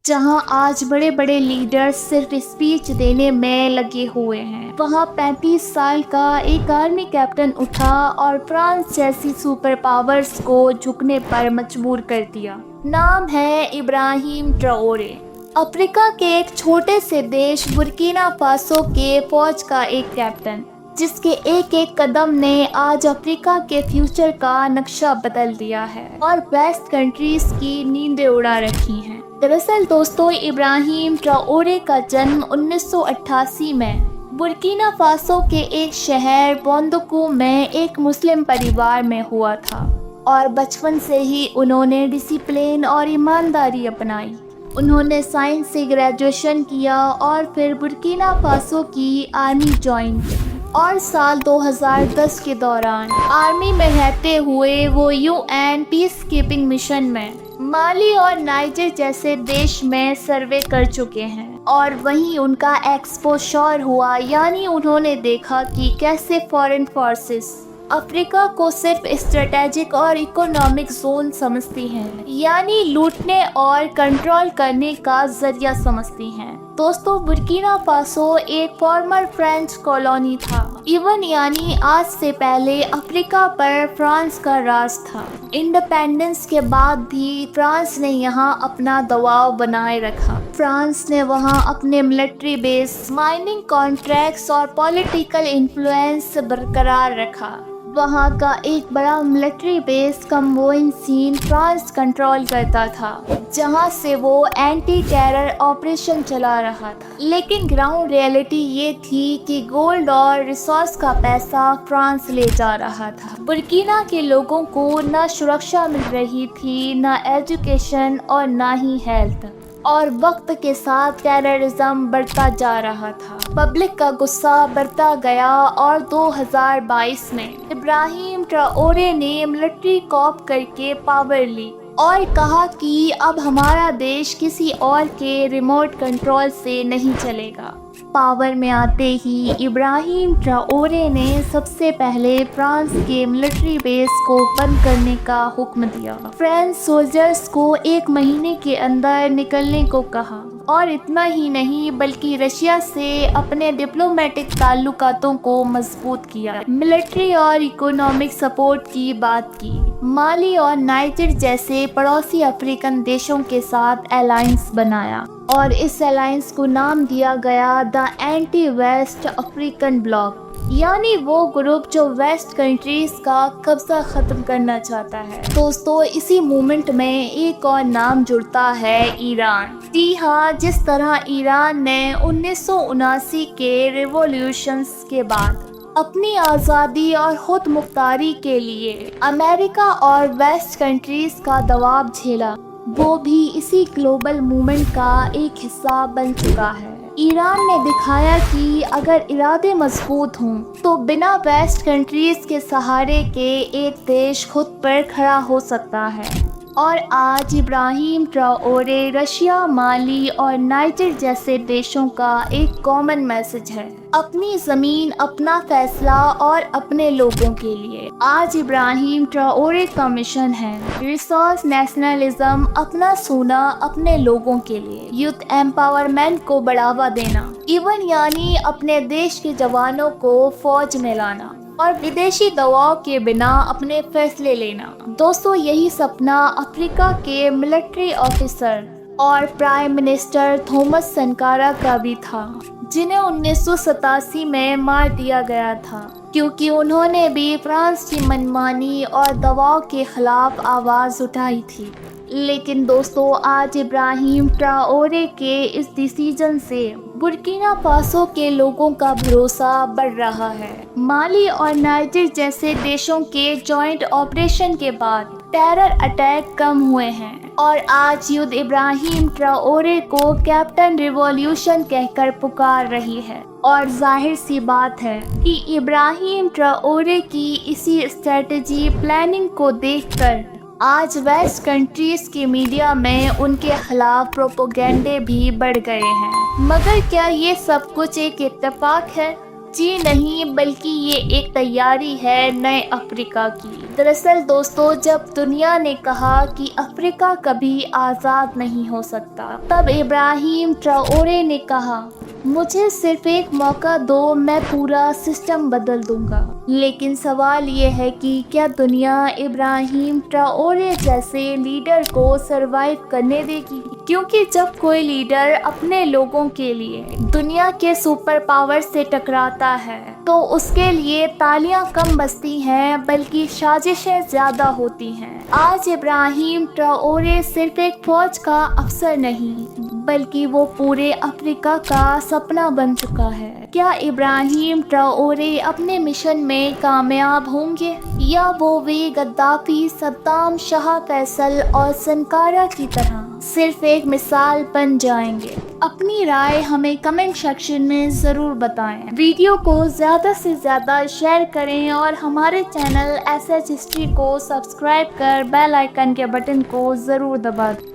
جہاں آج بڑے بڑے لیڈرز صرف اسپیچ دینے میں لگے ہوئے ہیں، وہاں 35 سال کا ایک آرمی کیپٹن اٹھا اور فرانس جیسی سپر پاورز کو جھکنے پر مجبور کر دیا۔ نام ہے ابراہیم ٹراورے۔ افریقہ کے ایک چھوٹے سے دیش برکینا فاسو کے فوج کا ایک کیپٹن، جس کے ایک ایک قدم نے آج افریقہ کے فیوچر کا نقشہ بدل دیا ہے اور ویسٹ کنٹریز کی نیندیں اڑا رکھی ہیں۔ دراصل دوستو، ابراہیم ٹراورے کا جنم 1988 میں برکینا فاسو کے ایک شہر بوندوکو میں ایک مسلم پریوار میں ہوا تھا، اور بچپن سے ہی انہوں نے ڈسپلن اور ایمانداری اپنائی۔ انہوں نے سائنس سے گریجویشن کیا اور پھر برکینا فاسو کی آرمی جوائن کی، اور سال 2010 کے دوران آرمی میں رہتے ہوئے وہ UN پیس کیپنگ مشن میں مالی اور نائجر جیسے دیش میں سروے کر چکے ہیں، اور وہیں ان کا ایکسپوژر ہوا، یعنی انہوں نے دیکھا کہ کیسے فارن فورسز افریقہ کو صرف اسٹریٹجک اور اکنامک زون سمجھتی ہیں، یعنی لوٹنے اور کنٹرول کرنے کا ذریعہ سمجھتی ہیں۔ دوستو، برکینا فاسو ایک فارمر فرینچ کالونی تھا، یعنی آج سے پہلے افریقہ پر فرانس کا راج تھا۔ انڈیپینڈنس کے بعد بھی فرانس نے یہاں اپنا دباؤ بنائے رکھا۔ فرانس نے وہاں اپنے ملٹری بیس، مائننگ کانٹریکٹس اور پولیٹیکل انفلوئنس برقرار رکھا۔ وہاں کا ایک بڑا ملٹری بیس کمبوئنسین فرانس کنٹرول کرتا تھا، جہاں سے وہ اینٹی ٹیرر آپریشن چلا رہا تھا۔ لیکن گراؤنڈ ریئلٹی یہ تھی کہ گولڈ اور ریسورس کا پیسہ فرانس لے جا رہا تھا۔ برکینا کے لوگوں کو نہ سرکشا مل رہی تھی، نہ ایجوکیشن اور نہ ہی ہیلتھ، اور وقت کے ساتھ ٹیررزم بڑھتا جا رہا تھا۔ پبلک کا غصہ بڑھتا گیا، اور 2022 میں ابراہیم ٹراورے نے ملٹری کوپ کر کے پاور لی اور کہا کہ اب ہمارا دیش کسی اور کے ریموٹ کنٹرول سے نہیں چلے گا۔ پاور میں آتے ہی ابراہیم ٹراورے نے سب سے پہلے فرانس کے ملٹری بیس کو بند کرنے کا حکم دیا، فرینچ سولجرز کو 1 مہینے کے اندر نکلنے کو کہا، اور اتنا ہی نہیں بلکہ رشیا سے اپنے ڈپلومیٹک تعلقاتوں کو مضبوط کیا، ملٹری اور اکنامک سپورٹ کی بات کی، مالی اور نائجر جیسے پڑوسی افریقن دیشوں کے ساتھ الائنس بنایا، اور اس الائنس کو نام دیا گیا دی اینٹی ویسٹ افریقن بلاک، یعنی وہ گروپ جو ویسٹ کنٹریز کا قبضہ ختم کرنا چاہتا ہے۔ دوستو، اسی مومنٹ میں ایک اور نام جڑتا ہے، ایران۔ جی ہاں، جس طرح ایران نے 1979 کے ریولیوشنز کے بعد اپنی آزادی اور خود مختاری کے لیے امریکہ اور ویسٹ کنٹریز کا دباؤ جھیلا، وہ بھی اسی گلوبل موومنٹ کا ایک حصہ بن چکا ہے۔ ایران نے دکھایا کہ اگر ارادے مضبوط ہوں تو بنا ویسٹ کنٹریز کے سہارے کے ایک دیش خود پر کھڑا ہو سکتا ہے، اور آج ابراہیم ٹراورے رشیا، مالی اور نائجر جیسے دیشوں کا ایک کامن میسج ہے: اپنی زمین، اپنا فیصلہ اور اپنے لوگوں کے لیے۔ آج ابراہیم ٹراورے کا مشن ہے ریسورس نیشنلزم، اپنا سونا اپنے لوگوں کے لیے، یوتھ ایمپاورمنٹ کو بڑھاوا دینا، یعنی اپنے دیش کے جوانوں کو فوج میں لانا، اور ودیشی دباؤ کے بنا اپنے فیصلے لینا۔ دوستو، یہی سپنا افریقہ کے ملٹری آفیسر اور پرائم منسٹر تھامس سنکارا کا بھی تھا، جنہیں 1987 میں مار دیا گیا تھا، کیونکہ انہوں نے بھی فرانس کی منمانی اور دباؤ کے خلاف آواز اٹھائی تھی۔ لیکن دوستو، آج ابراہیم ٹراورے کے اس ڈیسیژن سے برکینا فاسو کے لوگوں کا بھروسہ بڑھ رہا ہے۔ مالی اور نائجر جیسے دیشوں کے جوائنٹ آپریشن کے بعد ٹیرر اٹیک کم ہوئے ہیں، اور آج یوتھ ابراہیم ٹراورے کو کیپٹن ریولیوشن کہہ کر پکار رہی ہے، اور ظاہر سی بات ہے کہ ابراہیم ٹراورے کی اسی اسٹریٹجی پلاننگ کو دیکھ کر آج ویسٹ کنٹریز کی میڈیا میں ان کے خلاف پروپیگنڈے بھی بڑھ گئے ہیں۔ مگر کیا یہ سب کچھ ایک اتفاق ہے؟ جی نہیں، بلکہ یہ ایک تیاری ہے نئے افریقہ کی۔ دراصل دوستو، جب دنیا نے کہا کہ افریقہ کبھی آزاد نہیں ہو سکتا، تب ابراہیم ٹراورے نے کہا مجھے صرف ایک موقع دو، میں پورا سسٹم بدل دوں گا۔ لیکن سوال یہ ہے کہ کیا دنیا ابراہیم ٹراورے جیسے لیڈر کو سروائیو کرنے دے گی؟ کیونکہ جب کوئی لیڈر اپنے لوگوں کے لیے دنیا کے سپر پاور سے ٹکراتا ہے تو اس کے لیے تالیاں کم بجتی ہیں بلکہ سازشیں زیادہ ہوتی ہیں۔ آج ابراہیم ٹراورے صرف ایک فوج کا افسر نہیں بلکہ وہ پورے افریقہ کا سپنا بن چکا ہے۔ کیا ابراہیم ٹراورے اپنے مشن میں کامیاب ہوں گے یا وہ بھی غدافی، صدام، شاہ فیصل اور سنکارا کی طرح صرف ایک مثال بن جائیں گے؟ اپنی رائے ہمیں کمنٹ سیکشن میں ضرور بتائیں۔ ویڈیو کو زیادہ سے زیادہ شیئر کریں اور ہمارے چینل ایس ایچ ہسٹری کو سبسکرائب کر بیل آئیکن کے بٹن کو ضرور دبا دیں۔